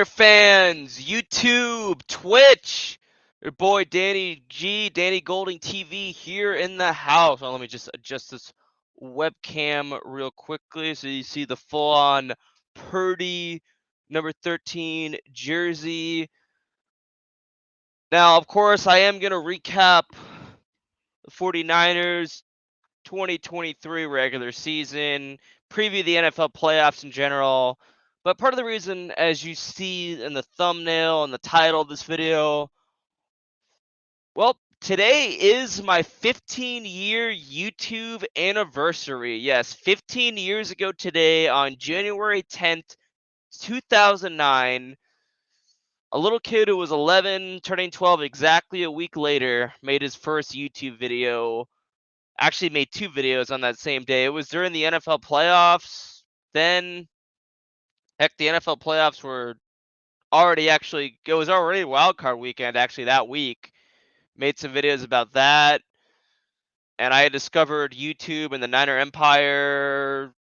Fans, YouTube, Twitch, your boy Danny G, Danny Golding TV here in the house. Let me just adjust this webcam real quickly so you see the full-on Purdy number 13 jersey. Now, of course, I am going to recap the 49ers 2023 regular season, preview the NFL playoffs in general. But part of the reason, as you see in the thumbnail and the title of this video, well, today is my 15-year YouTube anniversary. Yes, 15 years ago today on January 10th, 2009, a little kid who was 11, turning 12 exactly a week later, made his first YouTube video. Actually made two videos on that same day. It was during the NFL playoffs. Then, heck, the NFL playoffs were it was already wild card weekend actually that week. Made some videos about that. And I had discovered YouTube and the Niner Empire,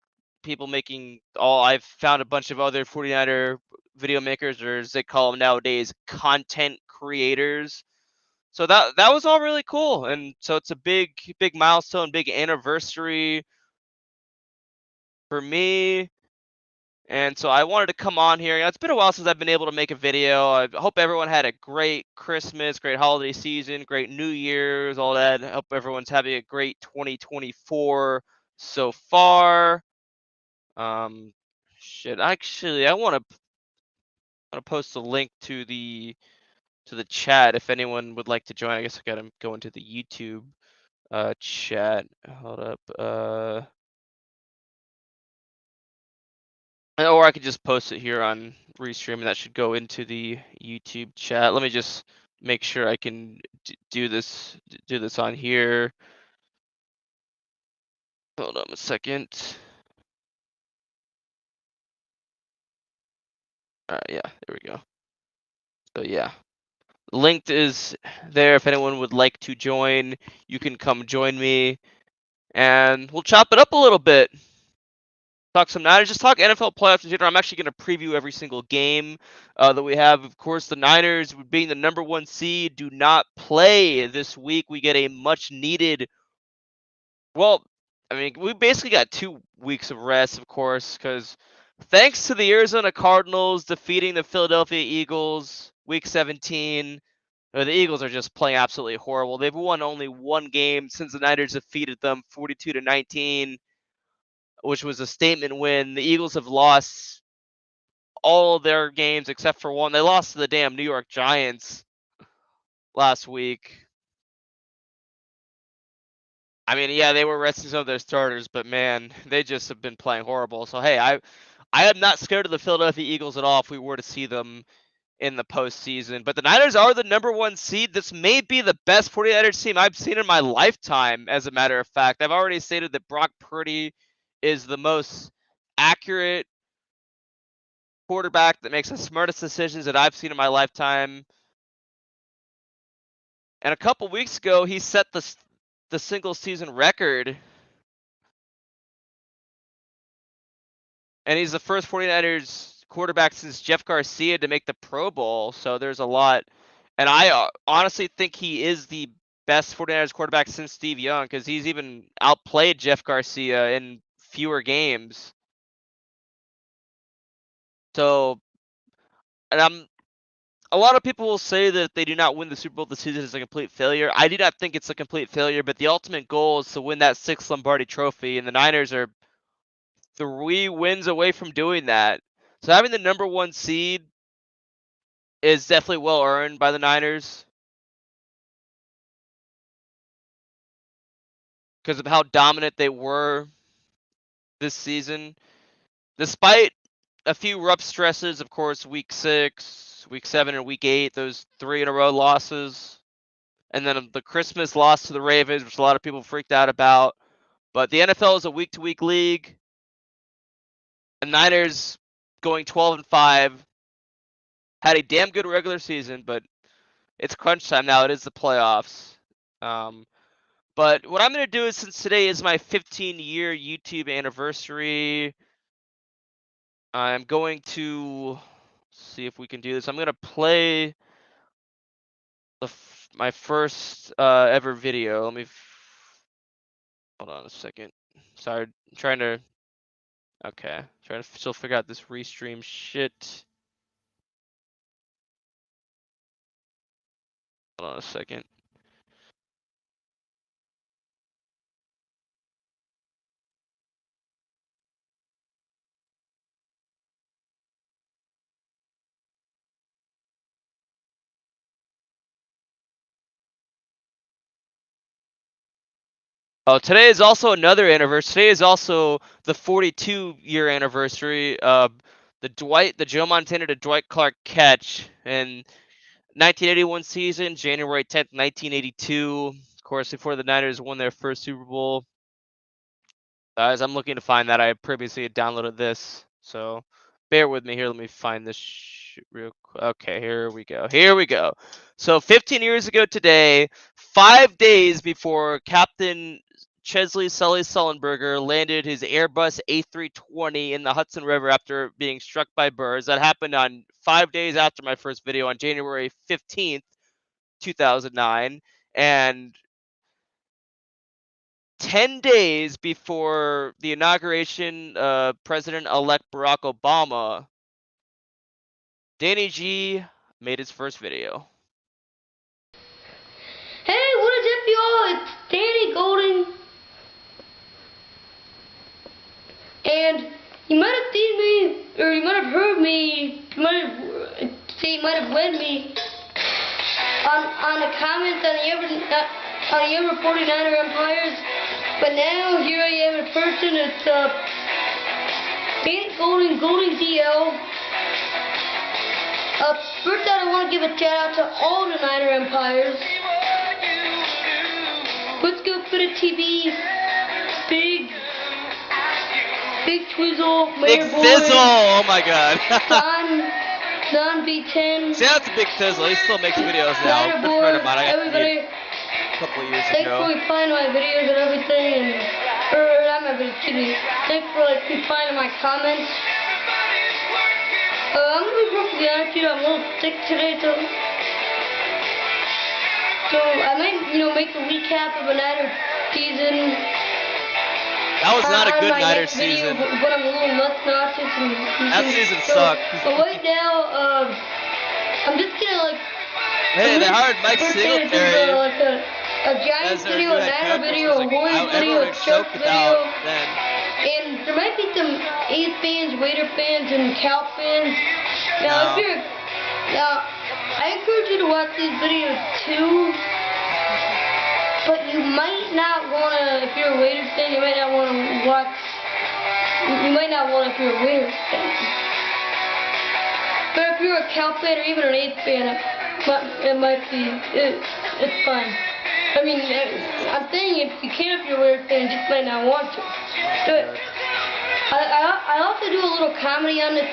I've found a bunch of other 49er video makers, or as they call them nowadays, content creators. So that was all really cool. And so it's a big milestone, big anniversary for me. And so I wanted to come on here. It's been a while since I've been able to make a video. I hope everyone had a great Christmas, great holiday season, great New Year's, all that. I hope everyone's having a great 2024 so far. Actually, I want to post a link to the chat if anyone would like to join. I guess I gotta go into the YouTube chat. Hold up. Or I could just post it here on Restream, and that should go into the YouTube chat. Let me just make sure I can do this on here. Hold on a second. All right, yeah, there we go. So yeah, linked is there. If anyone would like to join, you can come join me, and we'll chop it up a little bit. Talk some Niners, just talk NFL playoffs in general. I'm actually going to preview every single game that we have. Of course, the Niners, being the number 1 seed, do not play this week. We get a much needed, we basically got 2 weeks of rest, of course, because thanks to the Arizona Cardinals defeating the Philadelphia Eagles week 17, the Eagles are just playing absolutely horrible. They've won only 1 game since the Niners defeated them 42-19. Which was a statement win. The Eagles have lost all their games except for one. They lost to the damn New York Giants last week. I mean, yeah, they were resting some of their starters, but man, they just have been playing horrible. So hey, I am not scared of the Philadelphia Eagles at all if we were to see them in the postseason. But the Niners are the number 1 seed. This may be the best 49ers team I've seen in my lifetime, as a matter of fact. I've already stated that Brock Purdy is the most accurate quarterback that makes the smartest decisions that I've seen in my lifetime. And a couple weeks ago, he set the single season record. And he's the first 49ers quarterback since Jeff Garcia to make the Pro Bowl. So there's a lot. And I honestly think he is the best 49ers quarterback since Steve Young, because he's even outplayed Jeff Garcia in fewer games. So, and a lot of people will say that if they do not win the Super Bowl, the season is a complete failure. I do not think it's a complete failure, but the ultimate goal is to win that 6th Lombardi trophy, and the Niners are 3 wins away from doing that. So having the number 1 seed is definitely well earned by the Niners because of how dominant they were this season. Despite a few rough stresses, of course, week 6, week 7, and week 8, those 3 in a row losses. And then the Christmas loss to the Ravens, which a lot of people freaked out about. But the NFL is a week-to-week league. The Niners going 12-5 had a damn good regular season, but it's crunch time now. It is the playoffs. But what I'm going to do is, since today is my 15-year YouTube anniversary, I'm going to see if we can do this. I'm gonna play my first ever video. Let me hold on a second. Sorry, I'm trying to. Okay, trying to still figure out this restream shit. Hold on a second. Oh, today is also another anniversary. Today is also the 42-year anniversary of the Joe Montana to Dwight Clark catch in 1981 season, January 10th, 1982. Of course, before the Niners won their first Super Bowl. As I'm looking to find that, I previously had downloaded this, so bear with me here. Let me find this real quick. Okay, here we go. Here we go. So 15 years ago today, 5 days before Captain Chesley Sully Sullenberger landed his Airbus A320 in the Hudson River after being struck by birds. That happened on 5 days after my first video on January 15th, 2009. And 10 days before the inauguration of President-elect Barack Obama, Danny G made his first video. Hey, what is up, y'all? It's Danny Golden. And you might have seen me, or you might have heard me, you might have read me on the comments on the ever 49er Empires. But now, here I am in person. It's Danny Golden, Golden DL. First out, I want to give a shout out to all the Niner Empires. Let's go for the TV. Big Twizzle, Mayor Big Boy. Fizzle! Oh my god. Don B10. See, that's a Big Fizzle. He still makes videos now. Niner Good Boy, friend of mine. I got to everybody. meet a couple of years Thanks ago. for replying to my videos and everything, not my videos, excuse me. Thanks for replying to my comments. I'm gonna be perfectly honest with you, I'm a little sick today, so I might, make a recap of a Niner season. That was not a good my Niner next video, season. but I'm a little nauseous That season sucked. But right now, I'm just gonna Hey, they hired Mike Singletary a Giants as their video, new a head Niner coach, video, a which was Warriors video, everyone a was Chuck stoked video. about then. And there might be some A's fans, Raider fans, and Cal fans. Now, I encourage you to watch these videos too. But you might not wanna, if you're a Raiders fan, you might not wanna watch. You might not want if you're a Raiders fan. But if you're a Cal fan or even an A's fan, it might be. It's fine. I mean, I'm saying if you can, if you're a Raiders fan, you just might not want to. But I also do a little comedy on this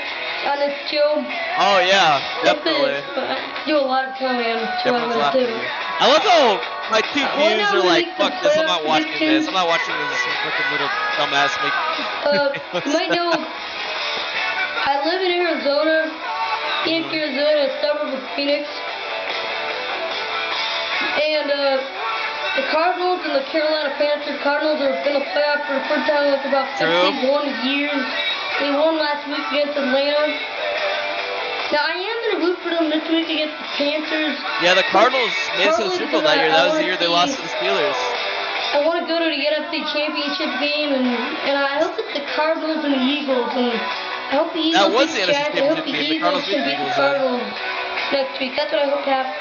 show. Oh yeah, definitely. I do a lot of comedy on this show. I love how my two views are like, fuck this, I'm not watching this. I'm not watching this fucking little dumbass make. You might know, I live in Arizona, Phoenix, Arizona, a suburb of Phoenix. And the Cardinals and the Carolina Panthers. Cardinals are in the playoff for the first time in about 51 years. They won last week against Atlanta. Now, I am going to root for them this week against the Panthers. Yeah, the Cardinals made it to the Super Bowl that year. That was the year they lost to the Steelers. I want to go to the NFC Championship game, and I hope it's the Cardinals and the Eagles. And I hope the Eagles that was the NFC I hope Championship the game. Eagles can beat the Cardinals next week. That's what I hope to happen.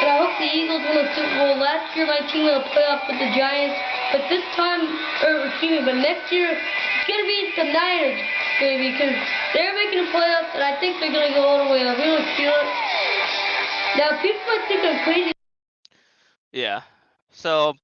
And I hope the Eagles win the Super Bowl. Last year, my team won the playoffs with the Giants. But this time, but next year, it's going to be the Niners, baby, because they're making the playoffs, and I think they're going to go all the way. I really feel it. Now, people might think I'm crazy. Yeah. So,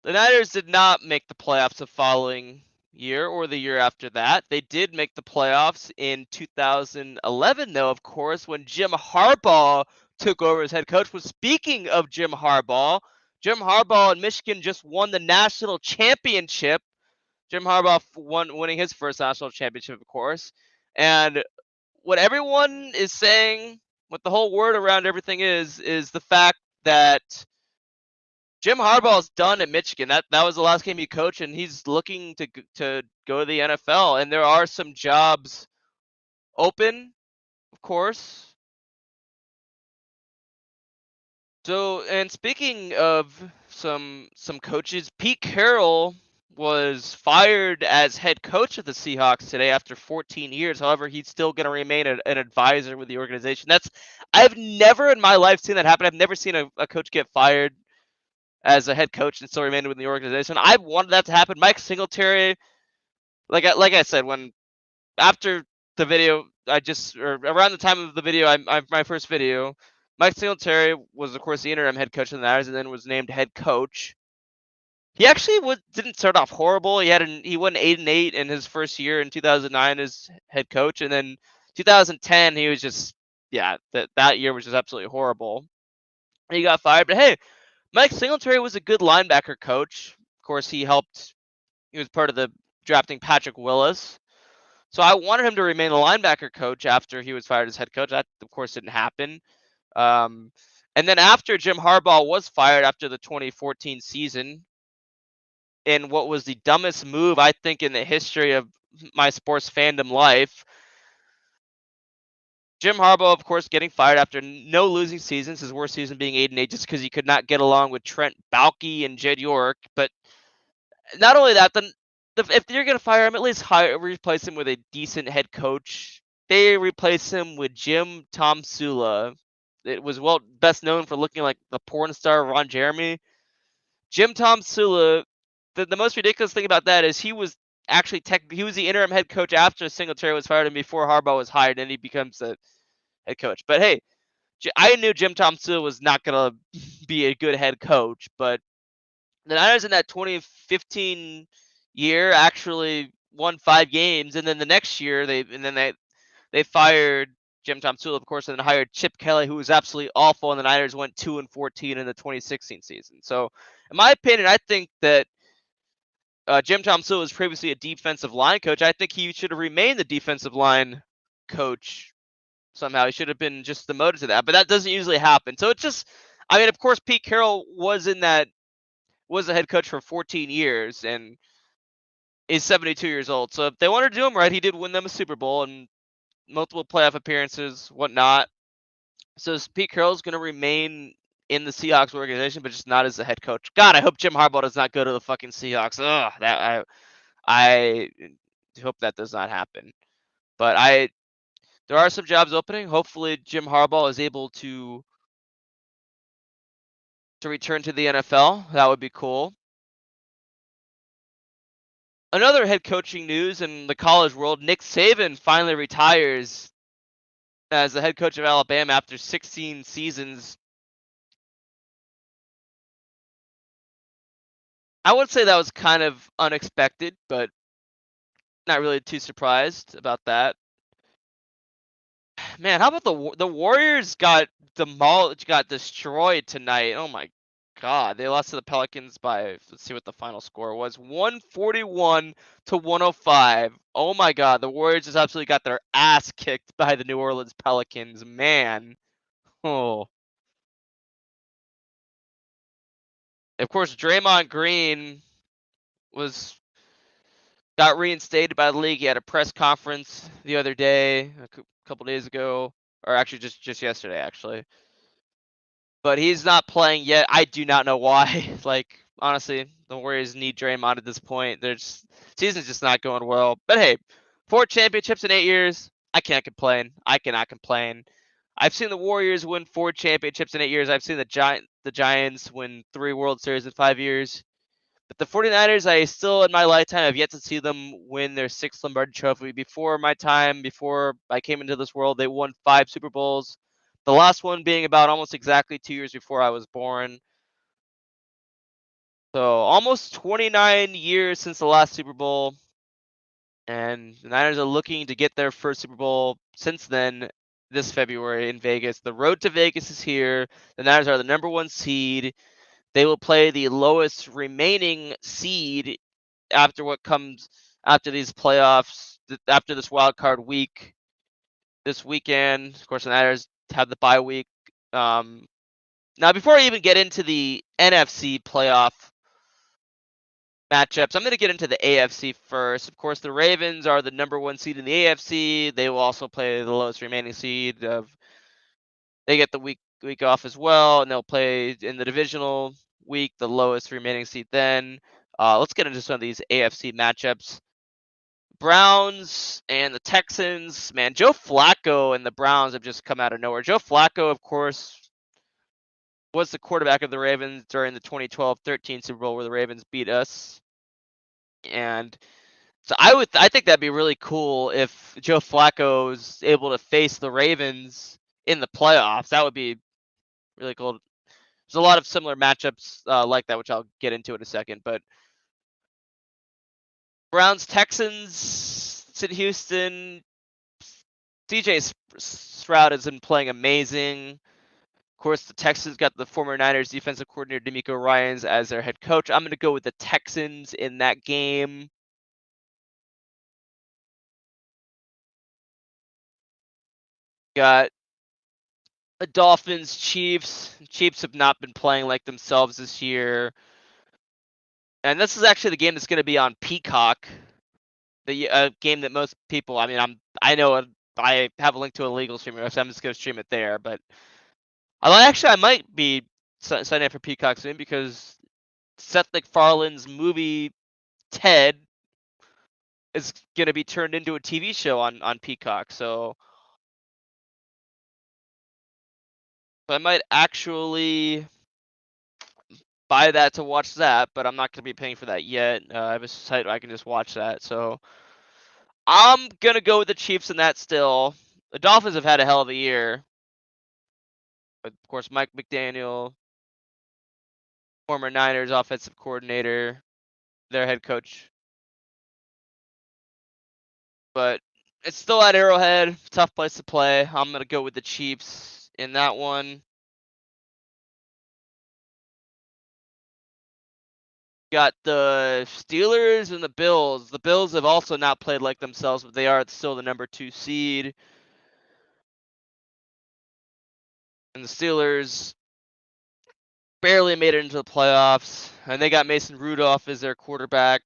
the Niners did not make the playoffs the following year or the year after that. They did make the playoffs in 2011, though, of course, when Jim Harbaugh took over as head coach. Well, speaking of Jim Harbaugh and Michigan just won the national championship. Jim Harbaugh winning his first national championship, of course. And what everyone is saying, what the whole word around everything is the fact that Jim Harbaugh's done at Michigan. That was the last game he coached, and he's looking to go to the NFL. And there are some jobs open, of course. So, and speaking of some coaches, Pete Carroll was fired as head coach of the Seahawks today after 14 years. However, he's still going to remain an advisor with the organization. I've never in my life seen that happen. I've never seen a coach get fired as a head coach and still remain with the organization. I wanted that to happen. Mike Singletary, like I said, when after the video, or around the time of the video, my first video, Mike Singletary was, of course, the interim head coach of the Niners, and then was named head coach. He actually didn't start off horrible. He went 8-8 in his first year in 2009 as head coach, and then 2010 he was just that year was just absolutely horrible. He got fired, but hey, Mike Singletary was a good linebacker coach. Of course, he was part of the drafting Patrick Willis. So I wanted him to remain a linebacker coach after he was fired as head coach. That, of course, didn't happen. And then after Jim Harbaugh was fired after the 2014 season, in what was the dumbest move, I think, in the history of my sports fandom life, Jim Harbaugh, of course, getting fired after no losing seasons, his worst season being 8-8, just because he could not get along with Trent Baalke and Jed York. But not only that, then if you're going to fire him, at least replace him with a decent head coach. They replaced him with Jim Tom Sula. It was best known for looking like the porn star Ron Jeremy. Jim Tom Sula, the most ridiculous thing about that is he was actually he was the interim head coach after Singletary was fired and before Harbaugh was hired, and he becomes the head coach. But hey, I knew Jim Tom Sula was not going to be a good head coach, but the Niners in that 2015 year actually won 5 games, and then the next year they fired Jim Tom Sula, of course, and then hired Chip Kelly, who was absolutely awful, and the Niners went 2-14 in the 2016 season. So, in my opinion, I think that Jim Tom Sula was previously a defensive line coach. I think he should have remained the defensive line coach somehow. He should have been just demoted to that, but that doesn't usually happen. So it's just, I mean, of course, Pete Carroll was a head coach for 14 years and is 72 years old. So if they wanted to do him right, he did win them a Super Bowl and multiple playoff appearances, whatnot. So Pete Carroll's going to remain in the Seahawks organization, but just not as a head coach. God, I hope Jim Harbaugh does not go to the fucking Seahawks. Ugh, I hope that does not happen. But there are some jobs opening. Hopefully Jim Harbaugh is able to return to the NFL. That would be cool. Another head coaching news in the college world, Nick Saban finally retires as the head coach of Alabama after 16 seasons. I would say that was kind of unexpected, but not really too surprised about that. Man, how about the Warriors got demolished, got destroyed tonight? Oh my God, they lost to the Pelicans by, let's see what the final score was, 141-105. Oh my God, the Warriors just absolutely got their ass kicked by the New Orleans Pelicans. Man, oh. Of course, Draymond Green got reinstated by the league. He had a press conference the other day, a couple days ago, or actually just yesterday, actually. But he's not playing yet. I do not know why. Like, honestly, the Warriors need Draymond at this point. Season's just not going well. But hey, 4 championships in 8 years. I can't complain. I cannot complain. I've seen the Warriors win 4 championships in 8 years. I've seen the Giants win 3 World Series in 5 years. But the 49ers, I still, in my lifetime, have yet to see them win their 6th Lombardi Trophy. Before my time, before I came into this world, they won 5 Super Bowls. The last one being about almost exactly 2 years before I was born. So almost 29 years since the last Super Bowl. And the Niners are looking to get their first Super Bowl since then, this February in Vegas. The road to Vegas is here. The Niners are the number 1 seed. They will play the lowest remaining seed after what comes after these playoffs, after this wild card week. this weekend. Of course, the Niners have the bye week. Now, before I even get into the NFC playoff matchups, I'm going to get into the AFC first. Of course, the Ravens are the number 1 seed in the AFC. They will also play the lowest remaining seed. They get the week off as well, and they'll play in the divisional week, the lowest remaining seed then. Let's get into some of these AFC matchups. Browns and the Texans. Man, Joe Flacco and the Browns have just come out of nowhere. Joe Flacco, of course, was the quarterback of the Ravens during the 2012-13 Super Bowl where the Ravens beat us. And so I think that'd be really cool if Joe Flacco's able to face the Ravens in the playoffs. That would be really cool. There's a lot of similar matchups like that, which I'll get into in a second. But Browns, Texans, it's in Houston. CJ Stroud has been playing amazing. Of course, the Texans got the former Niners defensive coordinator DeMeco Ryans as their head coach. I'm going to go with the Texans in that game. Got the Dolphins, Chiefs. Chiefs have not been playing like themselves this year. And this is actually the game that's going to be on Peacock. The game that most people, I know I have a link to a legal streaming website. I'm just going to stream it there. But I might be signing up for Peacock soon because Seth MacFarlane's movie Ted is going to be turned into a TV show on Peacock. So I might actually buy that to watch that, but I'm not going to be paying for that yet. I have a site where I can just watch that. So I'm going to go with the Chiefs in that still. The Dolphins have had a hell of a year. Of course, Mike McDaniel, former Niners offensive coordinator, their head coach. But it's still at Arrowhead. Tough place to play. I'm going to go with the Chiefs in that one. Got the Steelers and the Bills. The Bills have also not played like themselves, but they are still the number 2 seed. And the Steelers barely made it into the playoffs, and they got Mason Rudolph as their quarterback.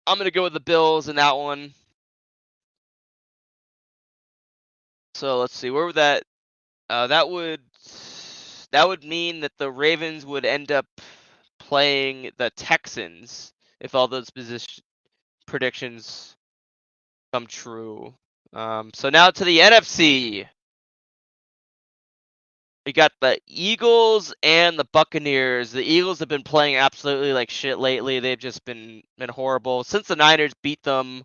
I'm going to go with the Bills in that one. So let's see, where would that would mean that the Ravens would end up playing the Texans if all those predictions come true. So now to the NFC. We got the Eagles and the Buccaneers. The Eagles have been playing absolutely like shit lately. They've just been horrible since the Niners beat them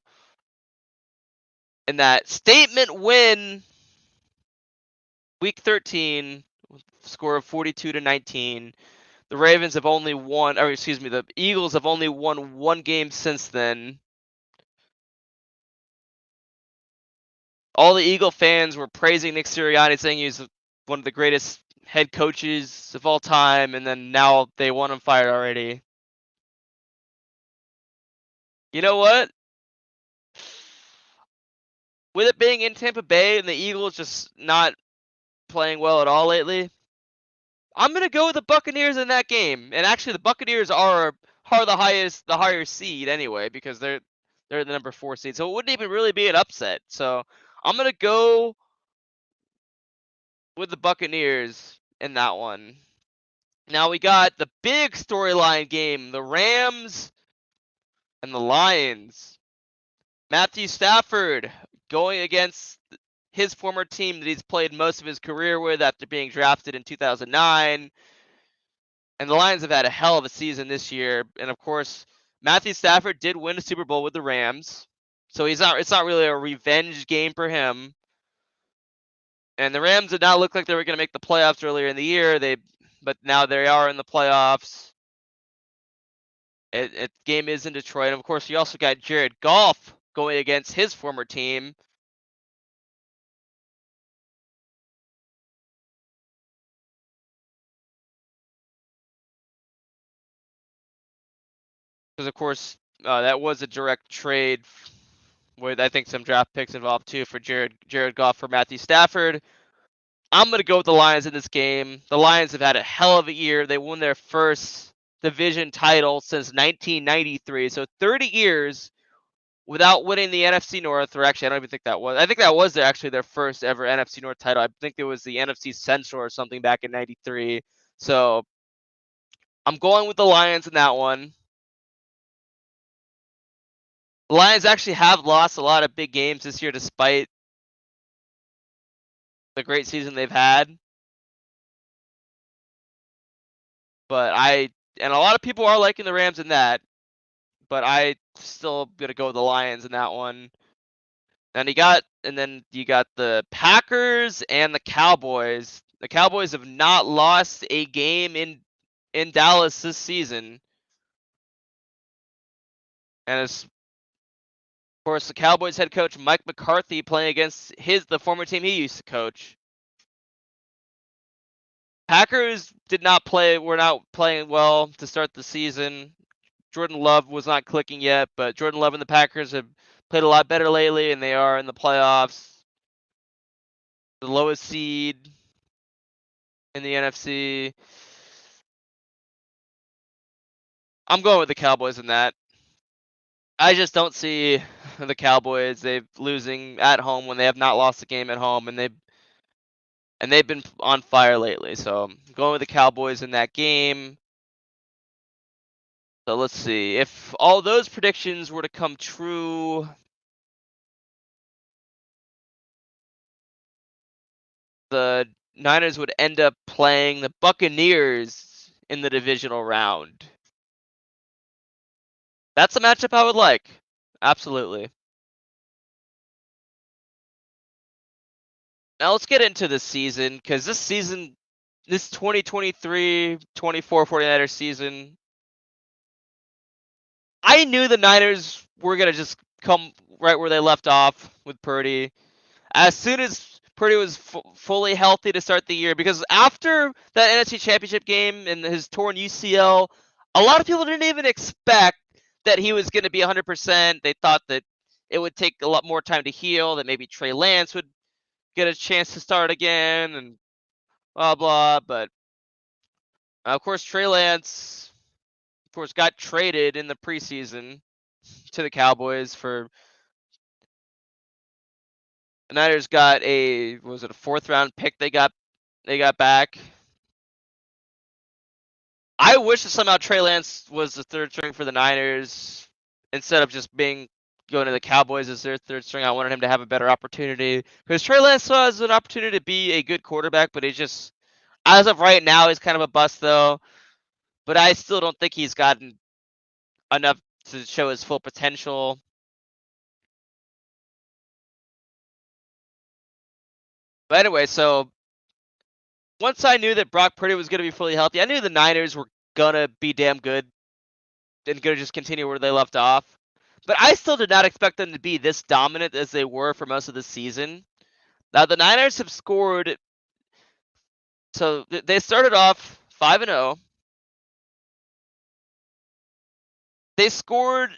in that statement win week 13, score of 42-19. The Ravens have only won, or excuse me, the Eagles have only won one game since then. All the Eagle fans were praising Nick Sirianni, saying he's one of the greatest head coaches of all time, and then now they want him fired already. You know what? With it being in Tampa Bay and the Eagles just not playing well at all lately, I'm gonna go with the Buccaneers in that game. And actually, the Buccaneers are the higher seed anyway, because they're the number 4 seed, so it wouldn't even really be an upset. So I'm gonna go with the Buccaneers in that one. Now we got the big storyline game, the Rams and the Lions. Matthew Stafford going against his former team that he's played most of his career with after being drafted in 2009. And the Lions have had a hell of a season this year. And of course, Matthew Stafford did win a Super Bowl with the Rams. So it's not really a revenge game for him. And the Rams did not look like they were going to make the playoffs earlier in the year. But now they are in the playoffs. Game is in Detroit. And of course, you also got Jared Goff going against his former team. Because of course, that was a direct trade with I think some draft picks involved too for Jared Goff for Matthew Stafford. I'm going to go with the Lions in this game. The Lions have had a hell of a year. They won their first division title since 1993. So 30 years without winning the NFC North, or actually, I don't even think that was. I think that was actually their first ever NFC North title. I think it was the NFC Central or something back in 93. So I'm going with the Lions in that one. The Lions actually have lost a lot of big games this year despite the great season they've had. But and a lot of people are liking the Rams in that, but I still gonna go with the Lions in that one. And then you got the Packers and the Cowboys. The Cowboys have not lost a game in Dallas this season. And it's, of course, the Cowboys head coach Mike McCarthy playing against the former team he used to coach. Packers were not playing well to start the season. Jordan Love was not clicking yet, but Jordan Love and the Packers have played a lot better lately, and they are in the playoffs. The lowest seed in the NFC. I'm going with the Cowboys in that. I just don't see the Cowboys. They've losing at home when they have not lost a game at home, and they've been on fire lately. So I'm going with the Cowboys in that game. So let's see. If all those predictions were to come true, the Niners would end up playing the Buccaneers in the divisional round. That's a matchup I would like. Absolutely. Now let's get into the season, because this 2023-24 49ers season, I knew the Niners were going to just come right where they left off with Purdy. As soon as Purdy was fully healthy to start the year, because after that NFC Championship game and his torn UCL, a lot of people didn't even expect that he was going to be 100%. They thought that it would take a lot more time to heal, that maybe Trey Lance would get a chance to start again, and blah, blah. But, of course, Trey Lance, of course, got traded in the preseason to the Cowboys for the Niners got a fourth round pick they got back. I wish that somehow Trey Lance was the third string for the Niners instead of just going to the Cowboys as their third string. I wanted him to have a better opportunity because Trey Lance has an opportunity to be a good quarterback, but he's just, as of right now, he's kind of a bust though. But I still don't think he's gotten enough to show his full potential. But anyway, so once I knew that Brock Purdy was going to be fully healthy, I knew the Niners were going to be damn good and going to just continue where they left off. But I still did not expect them to be this dominant as they were for most of the season. Now, the Niners have scored. So they started off 5-0. They scored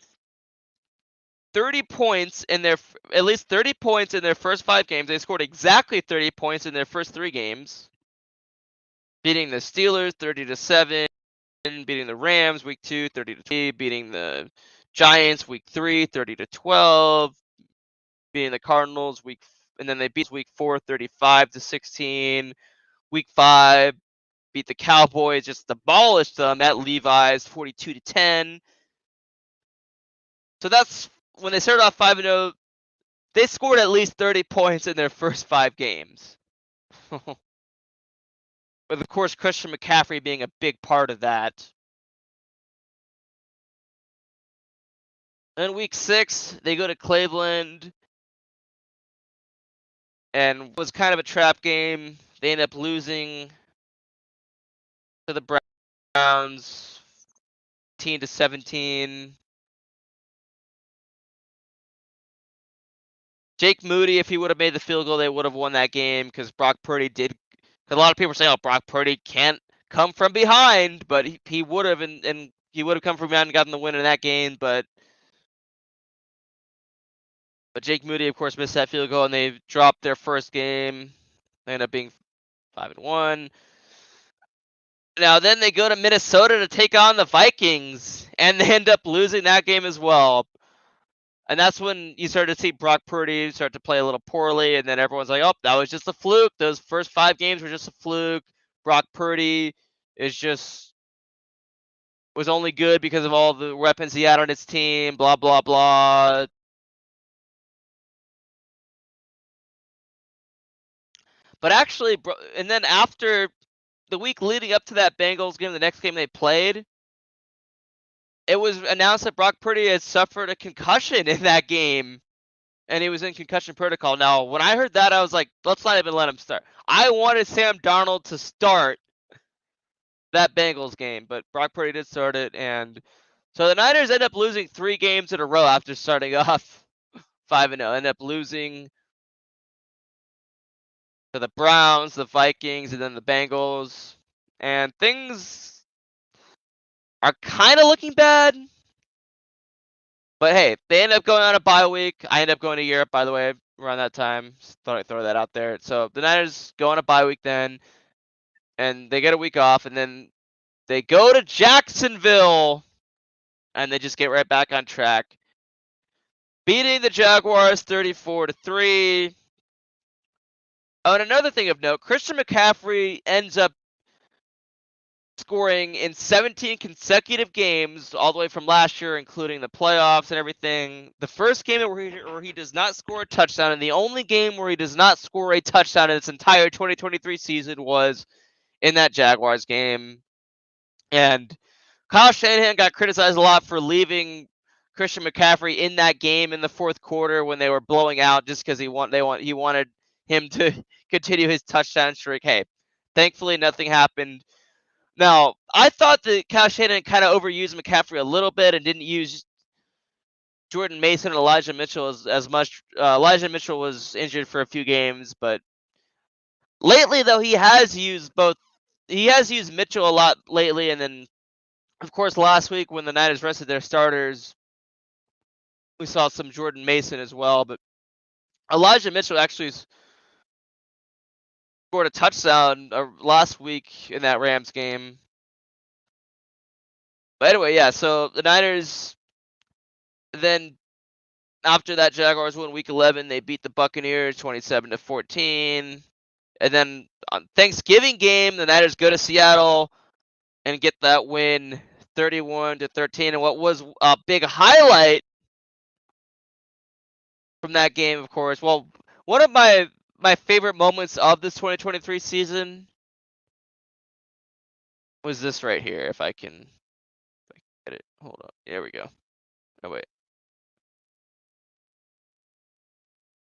30 points at least 30 points in their first 5 games. They scored exactly 30 points in their first 3 games, beating the Steelers 30-7, beating the Rams week 2 30-3, beating the Giants week 3 30-12, beating the Cardinals and then they beat week 4 35-16. Week 5 beat the Cowboys, just demolished them at Levi's 42-10. So that's when they started off 5-0. They scored at least 30 points in their first 5 games. With, of course, Christian McCaffrey being a big part of that. Then week 6, they go to Cleveland, and was kind of a trap game. They end up losing to the Browns 18-17. Jake Moody, if he would have made the field goal, they would have won that game because Brock Purdy did. A lot of people are saying, "Oh, Brock Purdy can't come from behind," but he would have, and he would have come from behind and gotten the win in that game. But But Jake Moody, of course, missed that field goal, and they dropped their first game. They end up being 5-1. Now then they go to Minnesota to take on the Vikings, and they end up losing that game as well. And that's when you start to see Brock Purdy start to play a little poorly, and then everyone's like, oh, that was just a fluke. Those first 5 games were just a fluke. Brock Purdy was only good because of all the weapons he had on his team, blah, blah, blah. But actually, and then after the week leading up to that Bengals game, the next game they played, it was announced that Brock Purdy had suffered a concussion in that game, and he was in concussion protocol. Now, when I heard that, I was like, let's not even let him start. I wanted Sam Darnold to start that Bengals game, but Brock Purdy did start it, and so the Niners end up losing 3 games in a row after starting off 5-0. End up losing to the Browns, the Vikings, and then the Bengals, and things are kind of looking bad. But hey, they end up going on a bye week. I end up going to Europe, by the way, around that time. Just thought I'd throw that out there. So the Niners go on a bye week then, and they get a week off, and then they go to Jacksonville, and they just get right back on track, beating the Jaguars 34-3. Oh, and another thing of note, Christian McCaffrey ends up scoring in 17 consecutive games all the way from last year, including the playoffs and everything. The first game where he does not score a touchdown, and the only game where he does not score a touchdown in this entire 2023 season was in that Jaguars game. And Kyle Shanahan got criticized a lot for leaving Christian McCaffrey in that game in the fourth quarter when they were blowing out, just because he wanted him to continue his touchdown streak. Hey, thankfully nothing happened. Now, I thought that Kyle Shanahan kind of overused McCaffrey a little bit and didn't use Jordan Mason and Elijah Mitchell as much. Elijah Mitchell was injured for a few games, but lately, though, he has used both. He has used Mitchell a lot lately, and then, of course, last week when the Niners rested their starters, we saw some Jordan Mason as well. But Elijah Mitchell actually scored a touchdown last week in that Rams game. But anyway, yeah, so the Niners then, after that Jaguars won week 11, they beat the Buccaneers 27-14. And then on Thanksgiving game, the Niners go to Seattle and get that win 31-13. And what was a big highlight from that game, of course, well, one of my favorite moments of this 2023 season was this right here. If I can get it. Hold on. There we go. Oh, wait.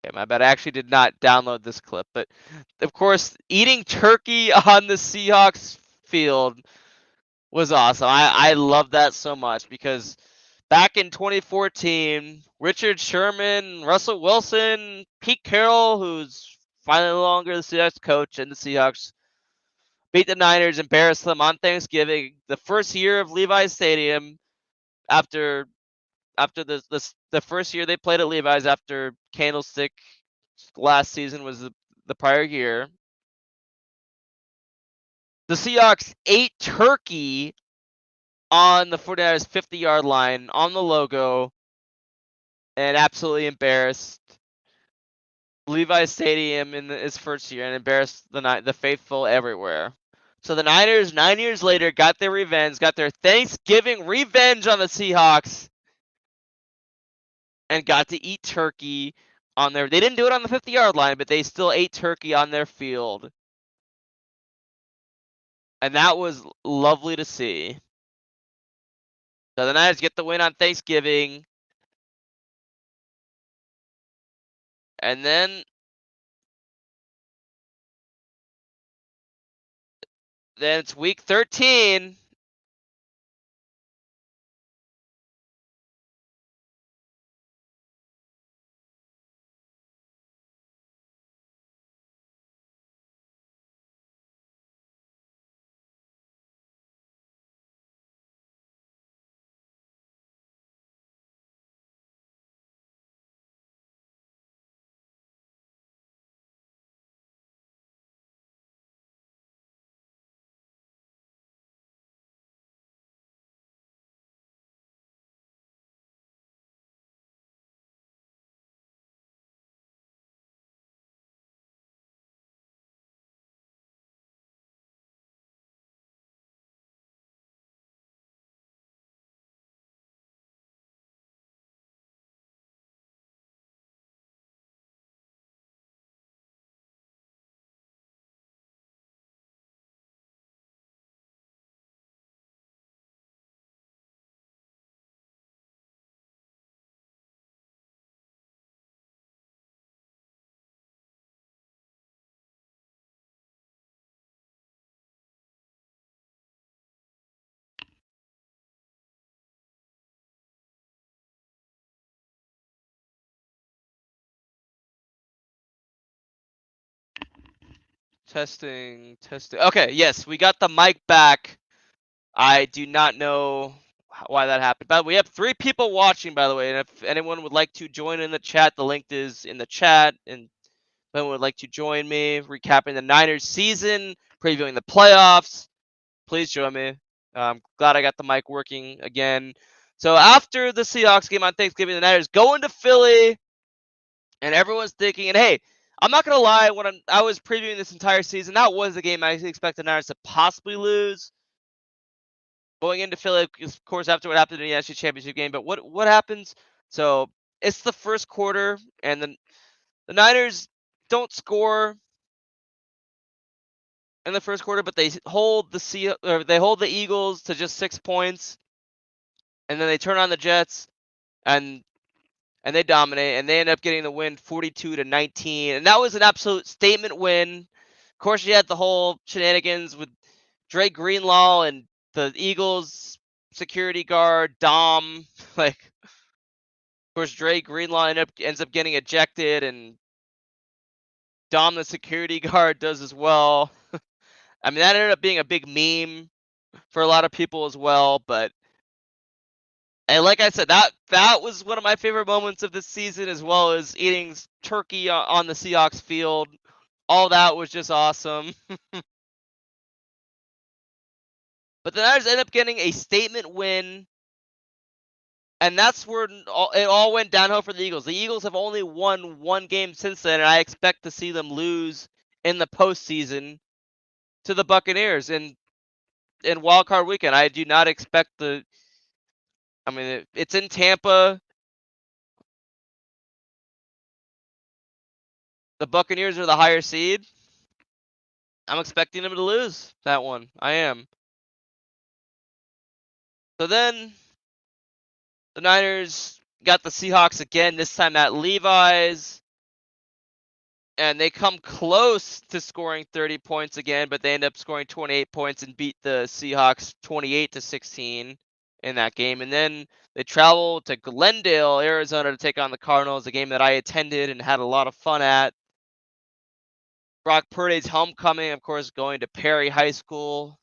Okay, my bad. I actually did not download this clip. But, of course, eating turkey on the Seahawks field was awesome. I love that so much because back in 2014, Richard Sherman, Russell Wilson, Pete Carroll, who's finally no longer the Seahawks coach, and the Seahawks beat the Niners, embarrassed them on Thanksgiving, the first year of Levi's Stadium after the first year they played at Levi's after Candlestick last season was the prior year. The Seahawks ate turkey on the 49ers 50-yard line on the logo and absolutely embarrassed Levi's Stadium in his first year and embarrassed the faithful everywhere. So the Niners, 9 years later, got their revenge, got their Thanksgiving revenge on the Seahawks, and got to eat turkey on their. They didn't do it on the 50-yard line, but they still ate turkey on their field, and that was lovely to see. So the Niners get the win on Thanksgiving, and then it's week 13. Testing. Okay, yes, we got the mic back. I do not know why that happened. But we have 3 people watching, by the way, and if anyone would like to join in the chat, the link is in the chat, and if anyone would like to join me, recapping the Niners season, previewing the playoffs, please join me. I'm glad I got the mic working again. So after the Seahawks game on Thanksgiving, the Niners go into Philly, and everyone's thinking, and hey, I'm not gonna lie, when I was previewing this entire season, that was the game I expected the Niners to possibly lose. Going into Philly, of course, after what happened in the NFC Championship game. But what happens? So it's the first quarter, and then the Niners don't score in the first quarter, but they hold the Eagles to just 6 points, and then they turn on the Jets, and they dominate, and they end up getting the win 42-19, and that was an absolute statement win. Of course, you had the whole shenanigans with Drake Greenlaw and the Eagles security guard Dom. Like, of course, Drake Greenlaw ends up getting ejected, and Dom, the security guard, does as well. I mean, that ended up being a big meme for a lot of people as well. But and like I said, that was one of my favorite moments of this season, as well as eating turkey on the Seahawks field. All that was just awesome. But the Niners end up getting a statement win, and that's where it all went downhill for the Eagles. The Eagles have only won 1 game since then, and I expect to see them lose in the postseason to the Buccaneers in Wild Card Weekend. I do not expect I mean, it's in Tampa. The Buccaneers are the higher seed. I'm expecting them to lose that one. I am. So then the Niners got the Seahawks again, this time at Levi's. And they come close to scoring 30 points again, but they end up scoring 28 points and beat the Seahawks 28-16 in that game. And then they travel to Glendale, Arizona to take on the Cardinals, a game that I attended and had a lot of fun at. Brock Purdy's homecoming, of course, going to Perry High School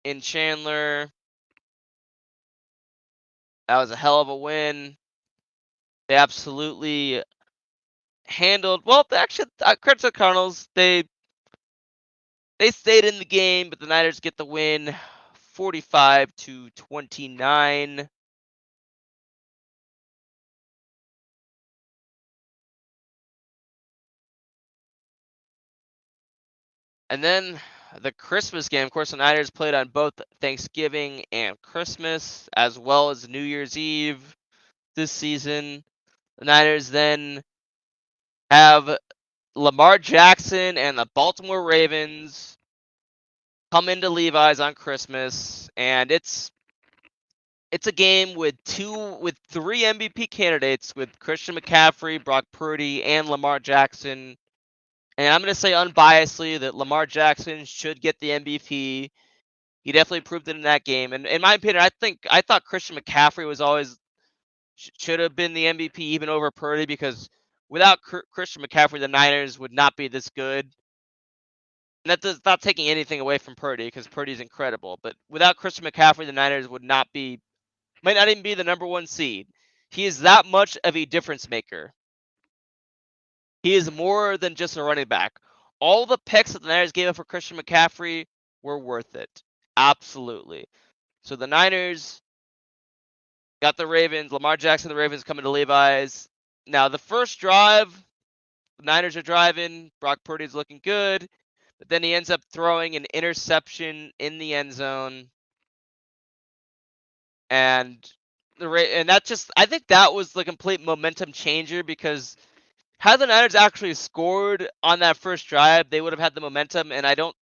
in Chandler. That was a hell of a win. They absolutely handled, well, actually, credit to the Cardinals. They stayed in the game, but the Niners get the win 45-29. And then the Christmas game. Of course, the Niners played on both Thanksgiving and Christmas, as well as New Year's Eve this season. The Niners then have Lamar Jackson and the Baltimore Ravens come into Levi's on Christmas, and it's a game with 3 MVP candidates, with Christian McCaffrey, Brock Purdy, and Lamar Jackson. And I'm going to say unbiasedly that Lamar Jackson should get the MVP. He definitely proved it in that game. And in my opinion, I thought Christian McCaffrey was always should have been the MVP even over Purdy, because without Christian McCaffrey, the Niners would not be this good. And that does not taking anything away from Purdy, because Purdy's incredible. But without Christian McCaffrey, the Niners might not even be the #1 seed. He is that much of a difference maker. He is more than just a running back. All the picks that the Niners gave up for Christian McCaffrey were worth it. Absolutely. So the Niners got the Ravens. Lamar Jackson, the Ravens coming to Levi's. Now, the first drive, the Niners are driving. Brock Purdy's looking good. But then he ends up throwing an interception in the end zone. And I think that was the complete momentum changer, because had the Niners actually scored on that first drive, they would have had the momentum. And I don't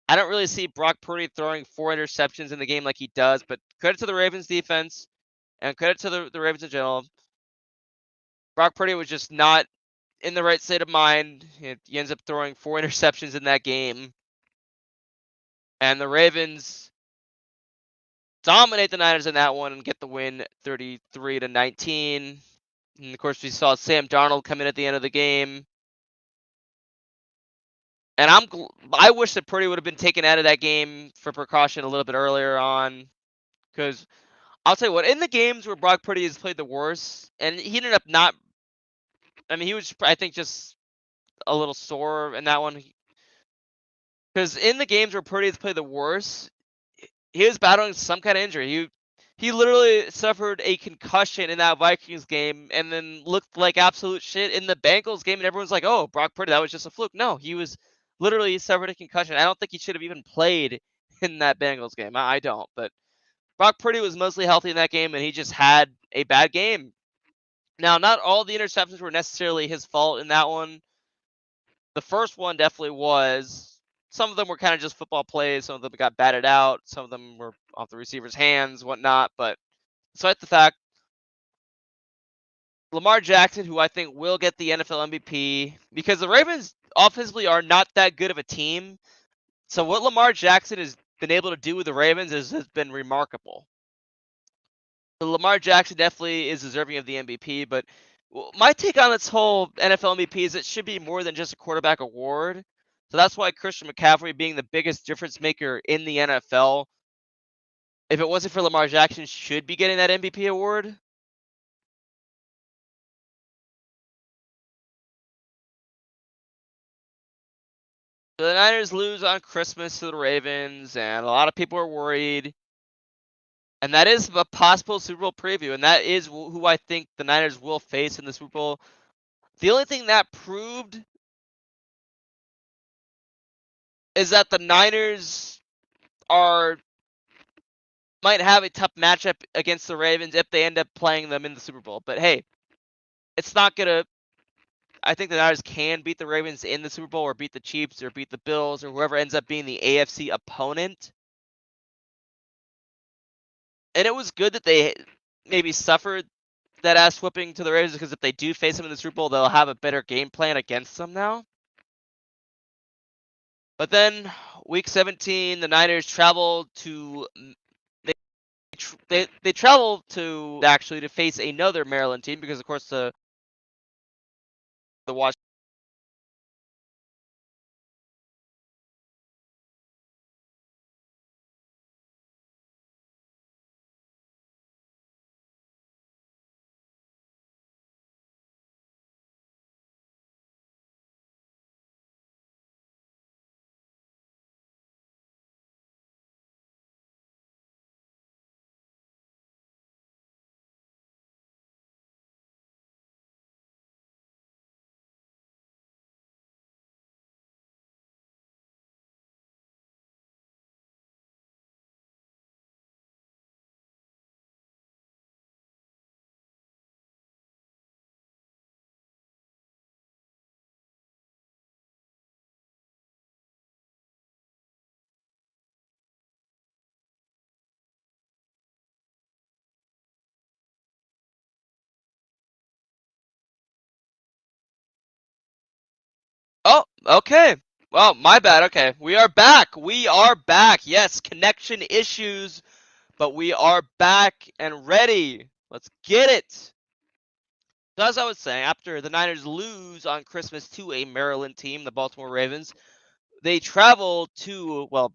really see Brock Purdy throwing 4 interceptions in the game like he does. But credit to the Ravens defense, and credit to the Ravens in general. Brock Purdy was just not in the right state of mind. He ends up throwing 4 interceptions in that game. And the Ravens dominate the Niners in that one and get the win 33-19. And of course, we saw Sam Darnold come in at the end of the game And I wish that Purdy would have been taken out of that game for precaution a little bit earlier on, because I'll tell you what, in the games where Brock Purdy has played the worst, and he ended up not. I mean, he was, I think, just a little sore in that one. Because in the games where Purdy has played the worst, he was battling some kind of injury. He literally suffered a concussion in that Vikings game, and then looked like absolute shit in the Bengals game, and everyone's like, "Oh, Brock Purdy, that was just a fluke." No, he was literally suffered a concussion. I don't think he should have even played in that Bengals game. I don't, but Brock Purdy was mostly healthy in that game, and he just had a bad game. Now, not all the interceptions were necessarily his fault in that one. The first one definitely was. Some of them were kind of just football plays. Some of them got batted out. Some of them were off the receiver's hands, whatnot. But despite the fact, Lamar Jackson, who I think will get the NFL MVP, because the Ravens offensively are not that good of a team. So what Lamar Jackson has been able to do with the Ravens has been remarkable. So Lamar Jackson definitely is deserving of the MVP, but my take on this whole NFL MVP is it should be more than just a quarterback award. So that's why Christian McCaffrey being the biggest difference maker in the NFL, if it wasn't for Lamar Jackson, should be getting that MVP award. So the Niners lose on Christmas to the Ravens, and a lot of people are worried. And that is a possible Super Bowl preview, and that is who I think the Niners will face in the Super Bowl. The only thing that proved is that the Niners might have a tough matchup against the Ravens if they end up playing them in the Super Bowl. But hey, it's not gonna. I think the Niners can beat the Ravens in the Super Bowl, or beat the Chiefs, or beat the Bills, or whoever ends up being the AFC opponent. And it was good that they maybe suffered that ass whooping to the Ravens, because if they do face them in the Super Bowl, they'll have a better game plan against them now. But then, Week 17, the Niners travel to they travel to actually to face another Maryland team, because of course the Washington. Oh, okay. Well, my bad. Okay, we are back. We are back. Yes, connection issues, but we are back and ready. Let's get it. So as I was saying, after the Niners lose on Christmas to a Maryland team, the Baltimore Ravens, they travel to, well,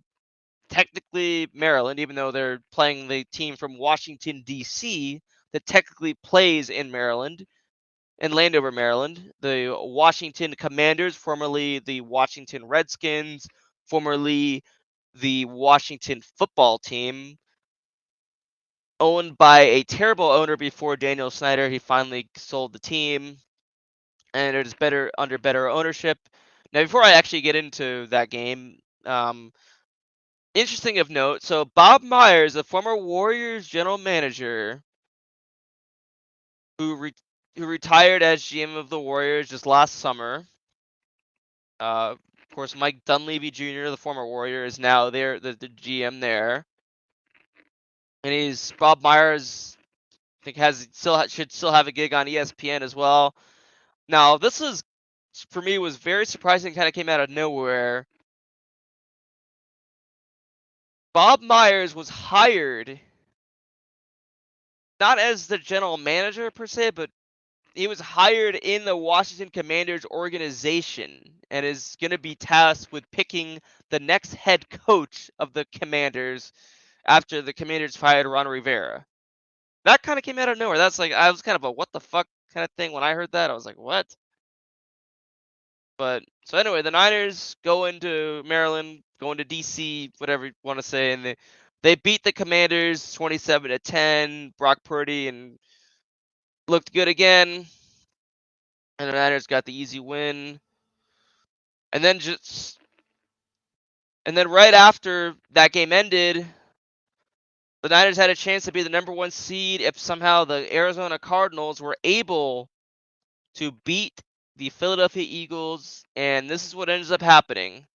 technically Maryland, even though they're playing the team from Washington, D.C., that technically plays in Maryland, in Landover, Maryland. The Washington Commanders, formerly the Washington Redskins, formerly the Washington football team, owned by a terrible owner before Daniel Snyder. He finally sold the team, and it is under better ownership. Now, before I actually get into that game, interesting of note. So Bob Myers, the former Warriors general manager, who retired as GM of the Warriors just last summer. Of course, Mike Dunleavy Jr., the former Warrior, is now the GM there, and Bob Myers. I think should still have a gig on ESPN as well. Now, this is for me was very surprising. Kind of came out of nowhere. Bob Myers was hired not as the general manager per se, but he was hired in the Washington Commanders organization. and is going to be tasked with picking the next head coach of the Commanders after the Commanders fired Ron Rivera. That kind of came out of nowhere. That's like, I was kind of a what the fuck kind of thing when I heard that. I was like, what? But so anyway, the Niners go into Maryland, go into DC, whatever you want to say, and they beat the Commanders 27-10. Brock Purdy and looked good again, and the Niners got the easy win. And then right after that game ended, the Niners had a chance to be the #1 seed if somehow the Arizona Cardinals were able to beat the Philadelphia Eagles, and this is what ends up happening.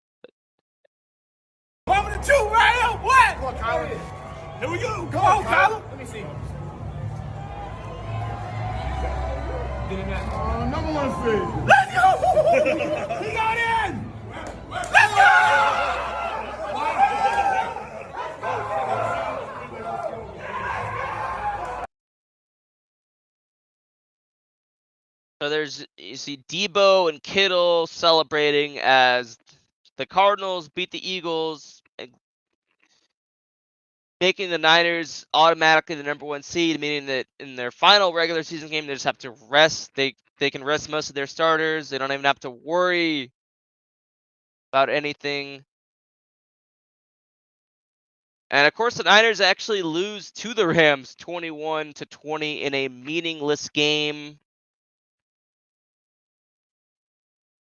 Over the 2 right up, what? Come on, Kyler. Here we go. Come on, Kyler. Let me see. #1 seed. Let's go! He got in! Let's go! So you see Debo and Kittle celebrating as the Cardinals beat the Eagles, making the Niners automatically the #1 seed, meaning that in their final regular season game, they just have to rest. They can rest most of their starters. They don't even have to worry about anything. And of course, the Niners actually lose to the Rams 21-20 in a meaningless game.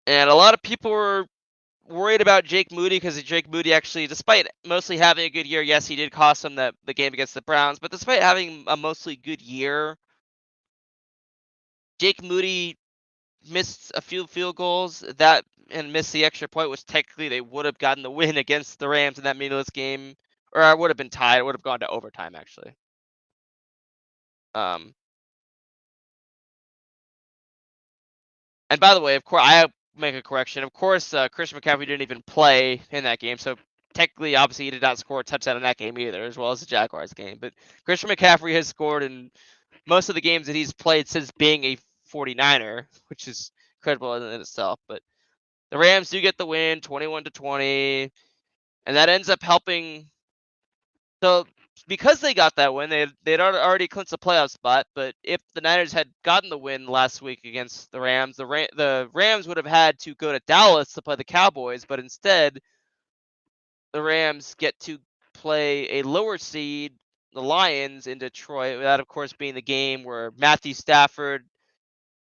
And a lot of people were worried about Jake Moody because Jake Moody actually, despite mostly having a good year, yes, he did cost them the game against the Browns, but despite having a mostly good year, Jake Moody missed a few field goals and missed the extra point, which technically they would have gotten the win against the Rams in that meaningless game, or it would have been tied. It would have gone to overtime actually. And by the way, of course, I make a correction. Of course, Christian McCaffrey didn't even play in that game, so technically, obviously, he did not score a touchdown in that game either, as well as the Jaguars game. But Christian McCaffrey has scored in most of the games that he's played since being a 49er, which is incredible in itself. But the Rams do get the win, 21-20, and that ends up helping. So because they got that win, they'd already clinched a playoff spot. But if the Niners had gotten the win last week against the Rams, the Rams would have had to go to Dallas to play the Cowboys. But instead, the Rams get to play a lower seed, the Lions, in Detroit. That, of course, being the game where Matthew Stafford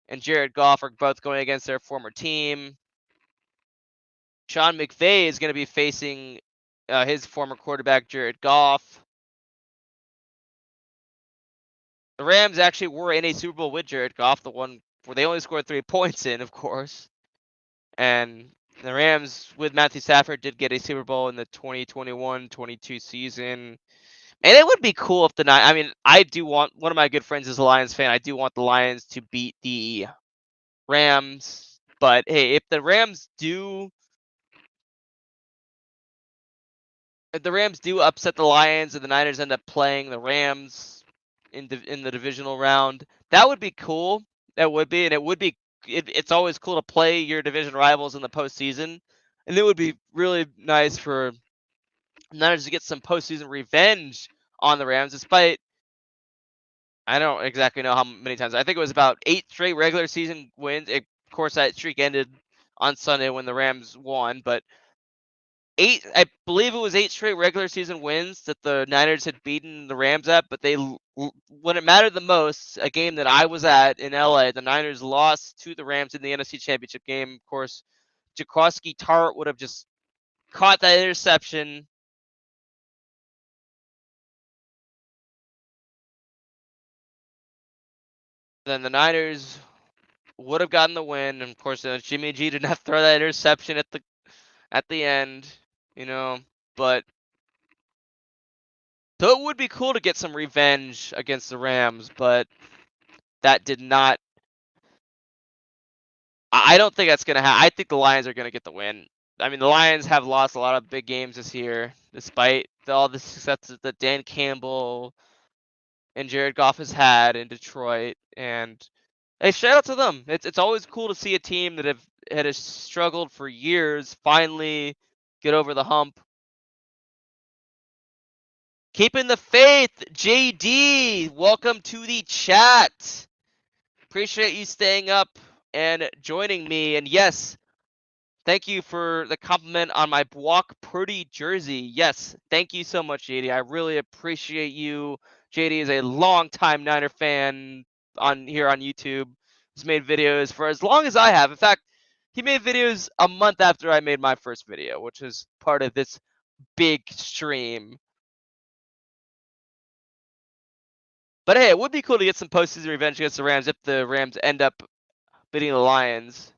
and Jared Goff are both going against their former team. Sean McVay is going to be facing his former quarterback, Jared Goff. The Rams actually were in a Super Bowl with Jared Goff, the one where they only scored 3 points in, of course. And the Rams with Matthew Stafford did get a Super Bowl in the 2021-22 season. And it would be cool if I mean, I do want, one of my good friends is a Lions fan. I do want the Lions to beat the Rams. But hey, if the Rams do upset the Lions and the Niners end up playing the Rams in the divisional round, that would be cool. That would be, and it would be. It's always cool to play your division rivals in the postseason, and it would be really nice for Niners to get some postseason revenge on the Rams, despite. I don't exactly know how many times. I think it was about 8 straight regular season wins. Of course, that streak ended on Sunday when the Rams won, but I believe it was 8 straight regular season wins that the Niners had beaten the Rams at, but when it mattered the most, a game that I was at in LA, the Niners lost to the Rams in the NFC Championship game. Of course, Jaquiski Tartt would have just caught that interception. Then the Niners would have gotten the win. And of course, Jimmy G did not throw that interception at the end, but so it would be cool to get some revenge against the Rams, but that did not. I don't think that's gonna happen. I think the Lions are gonna get the win. I mean, the Lions have lost a lot of big games this year, despite all the successes that Dan Campbell and Jared Goff has had in Detroit. And hey, shout out to them. It's always cool to see a team that have has struggled for years finally get over the hump. Keeping the faith, JD. Welcome to the chat. Appreciate you staying up and joining me. And yes, thank you for the compliment on my Brock Purdy jersey. Yes, thank you so much, JD. I really appreciate you. JD is a longtime Niner fan here on YouTube. He's made videos for as long as I have. In fact, he made videos a month after I made my first video, which is part of this big stream. But hey, it would be cool to get some postseason revenge against the Rams if the Rams end up beating the Lions.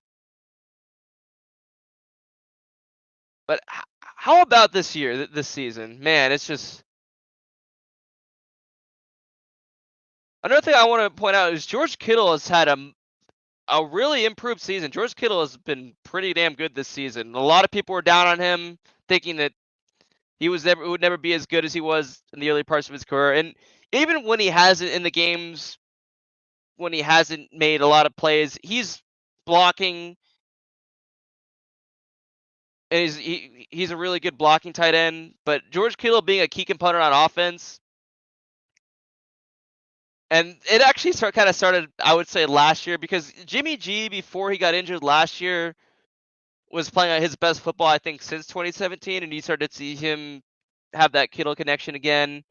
But how about this year, this season? Man, it's just... Another thing I want to point out is George Kittle has had a really improved season. George Kittle has been pretty damn good this season. A lot of people were down on him, thinking that he would never be as good as he was in the early parts of his career. And even when he hasn't in the games, when he hasn't made a lot of plays, he's blocking. And he's a really good blocking tight end. But George Kittle being a key component on offense, and it actually started, I would say, last year, because Jimmy G, before he got injured last year, was playing at his best football, I think, since 2017, and you started to see him have that Kittle connection again.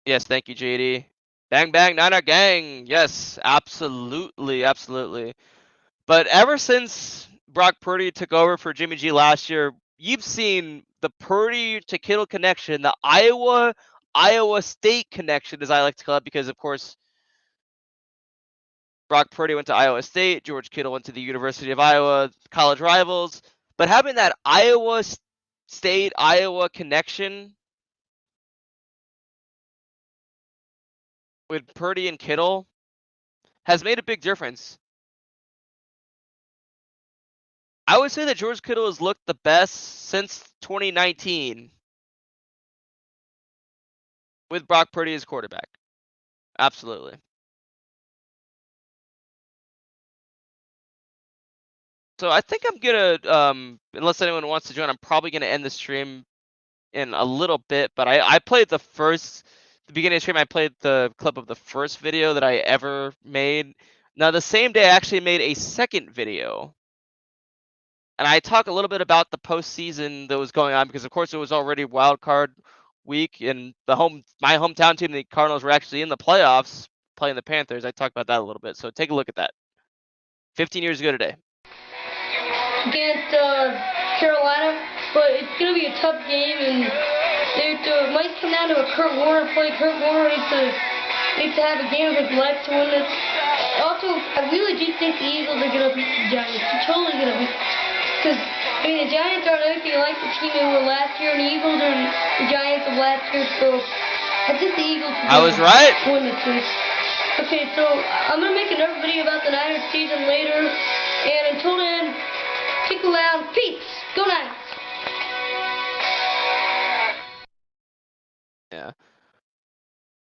Yes, thank you, JD. Bang, bang, Niner gang. Yes, absolutely, absolutely. But ever since Brock Purdy took over for Jimmy G last year, you've seen the Purdy to Kittle connection, the Iowa State connection, as I like to call it, because, of course, Brock Purdy went to Iowa State, George Kittle went to the University of Iowa, college rivals. But having that Iowa State, Iowa connection with Purdy and Kittle has made a big difference. I would say that George Kittle has looked the best since 2019 with Brock Purdy as quarterback. Absolutely. So I think I'm gonna, unless anyone wants to join, I'm probably gonna end the stream in a little bit. But I played the beginning of the stream. I played the clip of the first video that I ever made. Now the same day, I actually made a second video, and I talk a little bit about the postseason that was going on, because of course it was already wild card week, and my hometown team, the Cardinals, were actually in the playoffs playing the Panthers. I talked about that a little bit. So take a look at that. 15 years ago today. Against Carolina, but it's going to be a tough game, and it might come down to a Kurt Warner play. Kurt Warner needs to have a game of his life to win this. Also, I really do think the Eagles are going to beat the Giants. They're totally going to beat, because the Giants aren't anything like the team they were last year, and the Eagles are the Giants of last year, so I think the Eagles are going to win this race. Okay, so I'm going to make another video about the Niners season later, and until then, stick around. Peace. Go Niners. Yeah.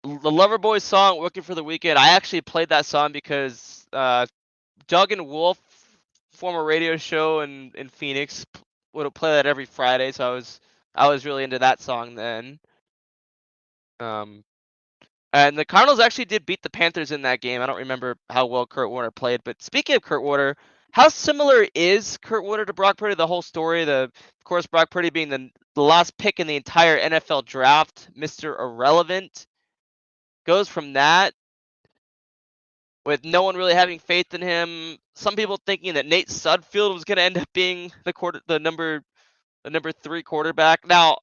The Loverboy song, Working for the Weekend. I actually played that song because Doug and Wolf, former radio show in Phoenix, would play that every Friday. So I was really into that song then. And the Cardinals actually did beat the Panthers in that game. I don't remember how well Kurt Warner played. But speaking of Kurt Warner, how similar is Kurt Warner to Brock Purdy? The whole story, of course, Brock Purdy being the last pick in the entire NFL draft, Mr. Irrelevant, goes from that, with no one really having faith in him. Some people thinking that Nate Sudfeld was going to end up being the number 3 quarterback. Now,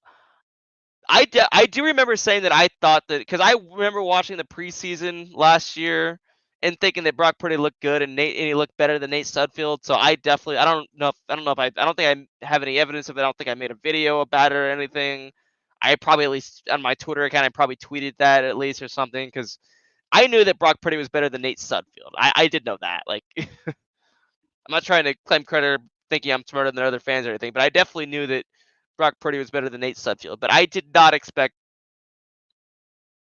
I do remember saying that I thought that, because I remember watching the preseason last year and thinking that Brock Purdy looked good and he looked better than Nate Sudfeld. So I don't think I have any evidence of it. I don't think I made a video about it or anything. I probably, at least on my Twitter account, I probably tweeted that at least or something, because I knew that Brock Purdy was better than Nate Sudfeld. I did know that. Like, I'm not trying to claim credit thinking I'm smarter than other fans or anything, but I definitely knew that Brock Purdy was better than Nate Sudfeld. But I did not expect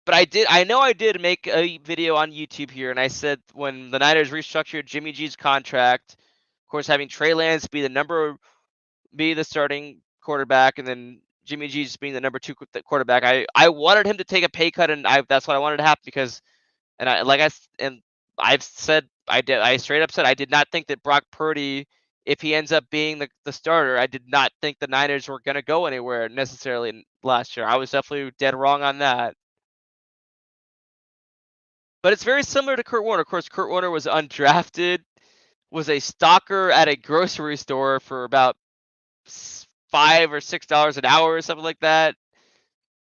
But I know I did make a video on YouTube here, and I said when the Niners restructured Jimmy G's contract, of course, having Trey Lance be the starting quarterback, and then Jimmy G just being the number 2 quarterback, I wanted him to take a pay cut, and that's what I wanted to happen because, and I've said I straight up said I did not think that Brock Purdy, if he ends up being the starter, I did not think the Niners were going to go anywhere necessarily last year. I was definitely dead wrong on that. But it's very similar to Kurt Warner. Of course, Kurt Warner was undrafted, was a stalker at a grocery store for about $5 or $6 an hour or something like that.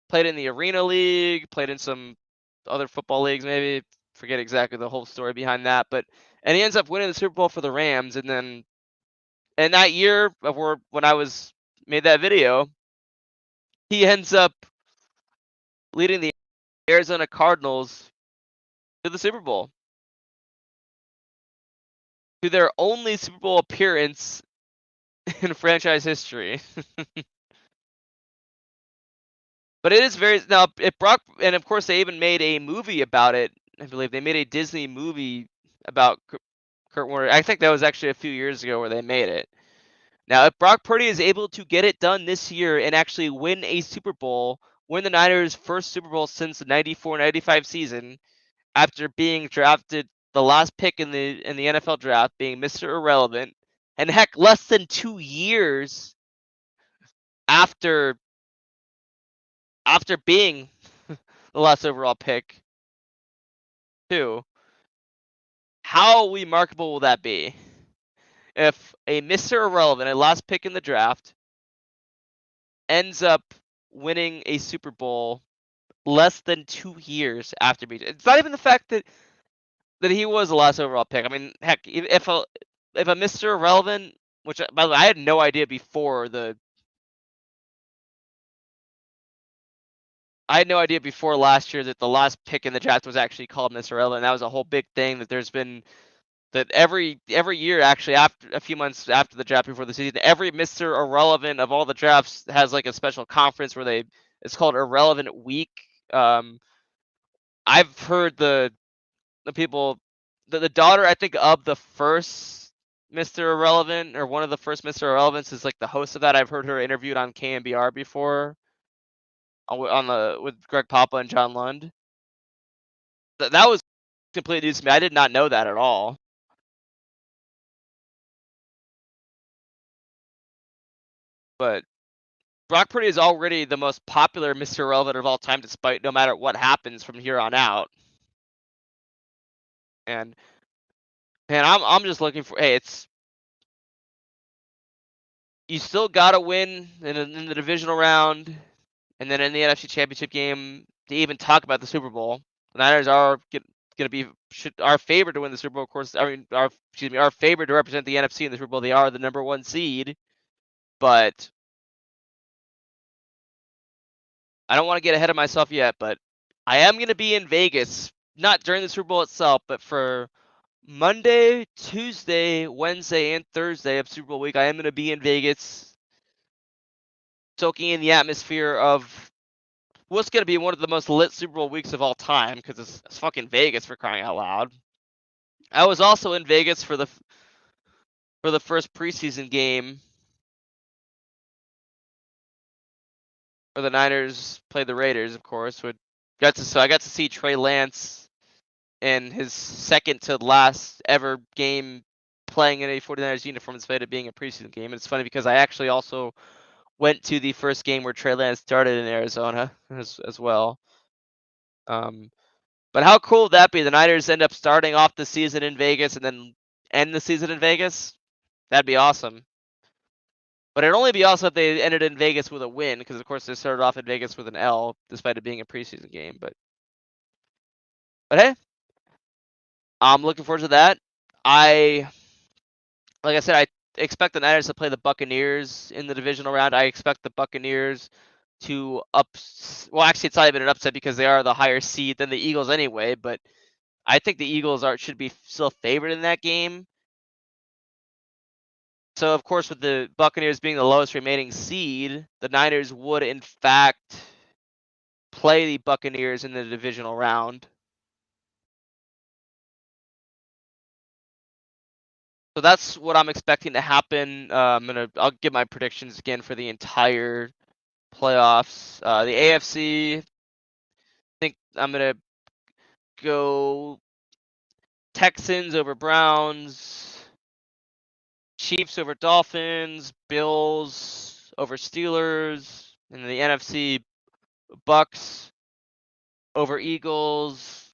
Played in the Arena League, played in some other football leagues, maybe. Forget exactly the whole story behind that. And he ends up winning the Super Bowl for the Rams. And then in that year when I made that video, he ends up leading the Arizona Cardinals to the Super Bowl, to their only Super Bowl appearance in franchise history. But it is very now it Brock, and of course they even made a movie about it. I believe they made a Disney movie about Kurt Warner. I think that was actually a few years ago where they made it. Now, if Brock Purdy is able to get it done this year and actually win a Super Bowl, win the Niners' first Super Bowl since the 94-95 season, after being drafted the last pick in the NFL draft, being Mr. Irrelevant, and heck, less than 2 years after being the last overall pick, too. How remarkable will that be? If a Mr. Irrelevant, a last pick in the draft, ends up winning a Super Bowl less than 2 years after being. It's not even the fact that he was the last overall pick. I mean, heck, if a Mr. Irrelevant, which by the way I had no idea before last year that the last pick in the draft was actually called Mr. Irrelevant. That was a whole big thing that there's been. That every year, actually, after a few months after the draft before the season, every Mr. Irrelevant of all the drafts has like a special conference where it's called Irrelevant Week. I've heard the people, the daughter, I think, of the first Mr. Irrelevant, or one of the first Mr. Irrelevants, is like the host of that. I've heard her interviewed on KMBR before, with Greg Papa and John Lund. That was complete news to me. I did not know that at all. But Brock Purdy is already the most popular Mr. Irrelevant of all time, despite no matter what happens from here on out. And I'm just looking for, hey, you still gotta win in the divisional round, and then in the NFC Championship game to even talk about the Super Bowl. The Niners are gonna be our favorite to win the Super Bowl. Of course, I mean, our favorite to represent the NFC in the Super Bowl. They are the number 1 seed, but I don't want to get ahead of myself yet. But I am gonna be in Vegas, not during the Super Bowl itself, but for Monday, Tuesday, Wednesday, and Thursday of Super Bowl week. I am gonna be in Vegas, soaking in the atmosphere of what's going to be one of the most lit Super Bowl weeks of all time, because it's fucking Vegas, for crying out loud. I was also in Vegas for the first preseason game where the Niners played the Raiders, of course. So I got to see Trey Lance in his second to last ever game playing in a 49ers uniform, instead of being a preseason game. And it's funny because I actually also went to the first game where Trey Lance started in Arizona as well. But how cool would that be? The Niners end up starting off the season in Vegas and then end the season in Vegas? That'd be awesome. But it'd only be awesome if they ended in Vegas with a win, because of course they started off in Vegas with an L, despite it being a preseason game. But hey, I'm looking forward to that. Like I said, I expect the Niners to play the Buccaneers in the divisional round. I expect the Buccaneers to well, actually, it's not even an upset because they are the higher seed than the Eagles anyway. But I think the Eagles should be still favored in that game. So, of course, with the Buccaneers being the lowest remaining seed, the Niners would, in fact, play the Buccaneers in the divisional round. So that's what I'm expecting to happen. I'll give my predictions again for the entire playoffs. The AFC, I think I'm gonna go Texans over Browns, Chiefs over Dolphins, Bills over Steelers, and the NFC, Bucks over Eagles,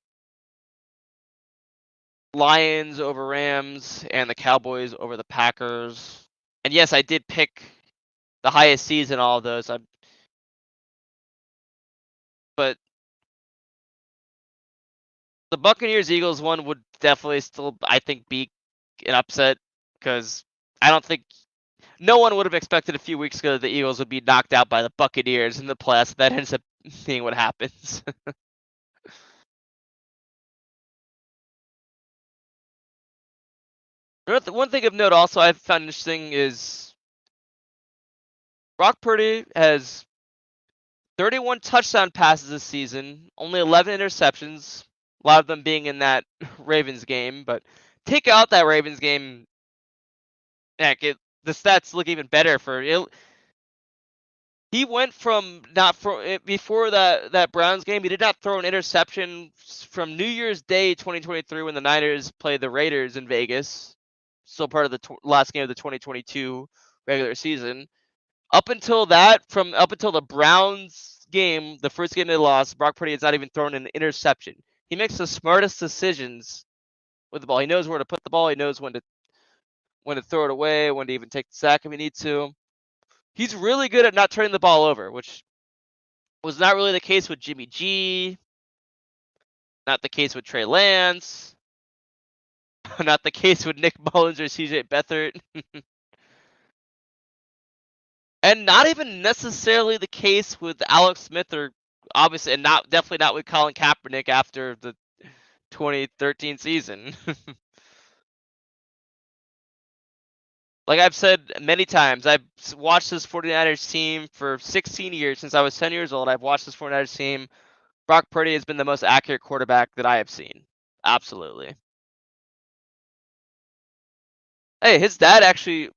Lions over Rams, and the Cowboys over the Packers. And yes, I did pick the highest seeds in all of those. But the Buccaneers-Eagles one would definitely still, I think, be an upset, because I don't think no one would have expected a few weeks ago that the Eagles would be knocked out by the Buccaneers in the playoffs. That ends up being what happens. One thing of note also I've found interesting is Brock Purdy has 31 touchdown passes this season, only 11 interceptions, a lot of them being in that Ravens game. But take out that Ravens game, heck, the stats look even better for it. He went from before that Browns game, he did not throw an interception from New Year's Day 2023 when the Niners played the Raiders in Vegas, still part of the last game of the 2022 regular season. Up until the Browns game, the first game they lost, Brock Purdy has not even thrown an interception. He makes the smartest decisions with the ball. He knows where to put the ball. He knows when to throw it away, when to even take the sack if he needs to. He's really good at not turning the ball over, which was not really the case with Jimmy G, not the case with Trey Lance, not the case with Nick Mullins or CJ Beathard, and not even necessarily the case with Alex Smith, or obviously, and definitely not with Colin Kaepernick after the 2013 season. Like I've said many times, I've watched this 49ers team for 16 years. Since I was 10 years old, I've watched this 49ers team. Brock Purdy has been the most accurate quarterback that I have seen. Absolutely. Hey, his dad actually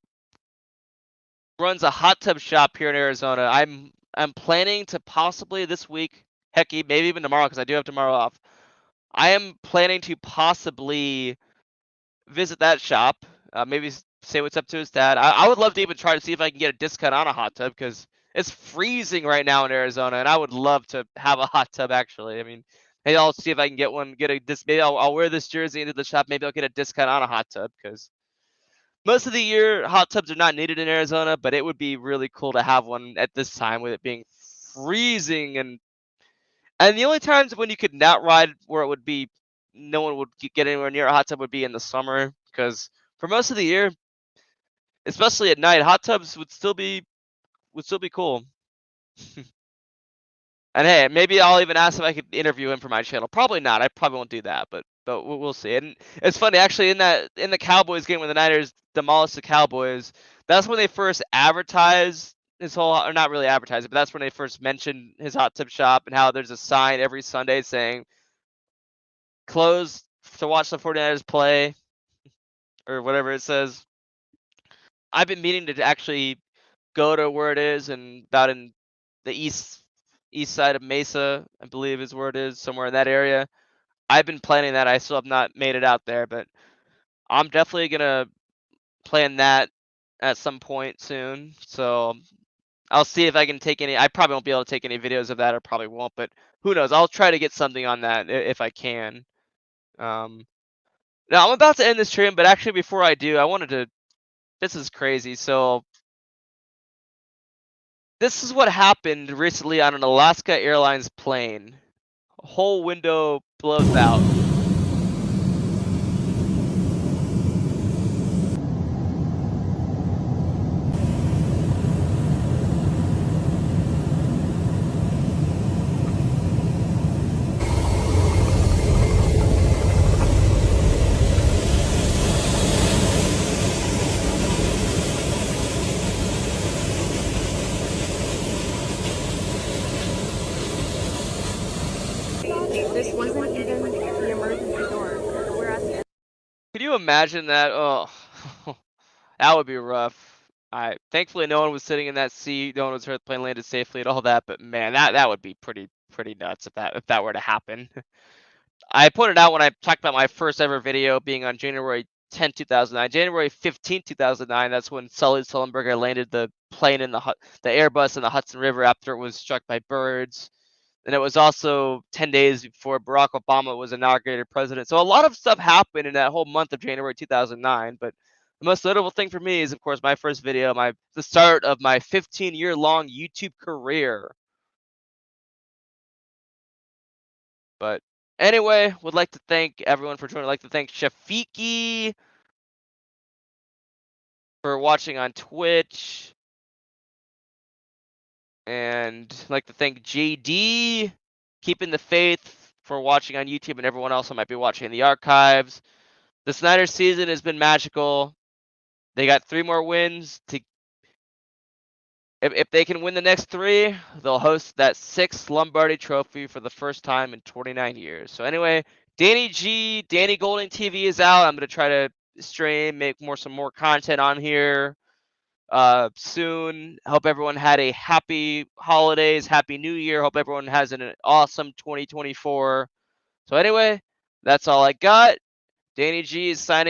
runs a hot tub shop here in Arizona. I'm planning to possibly this week, heck, maybe even tomorrow, because I do have tomorrow off. I am planning to possibly visit that shop. Maybe say what's up to his dad. I would love to even try to see if I can get a discount on a hot tub, because it's freezing right now in Arizona, and I would love to have a hot tub, actually. I mean, maybe I'll see if I can get one. Maybe I'll wear this jersey into the shop. Maybe I'll get a discount on a hot tub, because most of the year hot tubs are not needed in Arizona, but it would be really cool to have one at this time with it being freezing. And the only times when you could not ride where it would be, no one would get anywhere near a hot tub, would be in the summer, because for most of the year, especially at night, hot tubs would still be cool. And hey, maybe I'll even ask if I could interview him for my channel. Probably not. I probably won't do that, but we'll see. And it's funny, actually, in the Cowboys game when the Niners demolished the Cowboys, that's when they first advertised his whole, or not really advertised it, but that's when they first mentioned his hot tub shop and how there's a sign every Sunday saying closed to watch the 49ers play, or whatever it says. I've been meaning to actually go to where it is, and about in the east side of Mesa, I believe is where it is, somewhere in that area. I've been planning that. I still have not made it out there, but I'm definitely gonna plan that at some point soon. So I'll see if I can take any. I probably won't be able to take any videos of that, or probably won't, but who knows? I'll try to get something on that if I can. Now I'm about to end this stream, but actually before I do, I wanted to. This is crazy. So this is what happened recently on an Alaska Airlines plane. A whole window blows out. This wasn't even the emergency door. We're at the end. Could you imagine that? Oh, that would be rough. Thankfully no one was sitting in that seat, no one was hurt, the plane landed safely and all that, but man, that would be pretty nuts if that were to happen. I pointed out when I talked about my first ever video being on January 10, 2009. January 15, 2009, that's when Sully Sullenberger landed the plane in the Airbus in the Hudson River after it was struck by birds. And it was also 10 days before Barack Obama was inaugurated president. So a lot of stuff happened in that whole month of January 2009. But the most notable thing for me is, of course, my first video, the start of my 15-year-long YouTube career. But anyway, would like to thank everyone for joining. I'd like to thank Shafiki for watching on Twitch. And I'd like to thank JD, keeping the faith, for watching on YouTube, and everyone else who might be watching in the archives. The Snyder season has been magical. They got 3 more wins. If they can win the next 3, they'll host that 6th Lombardi Trophy for the first time in 29 years. So anyway, Danny Golding TV is out. I'm going to try to stream, make some more content on here soon. Hope everyone had a happy holidays, happy new year. Hope everyone has an awesome 2024. So anyway, that's all I got. Danny G is signing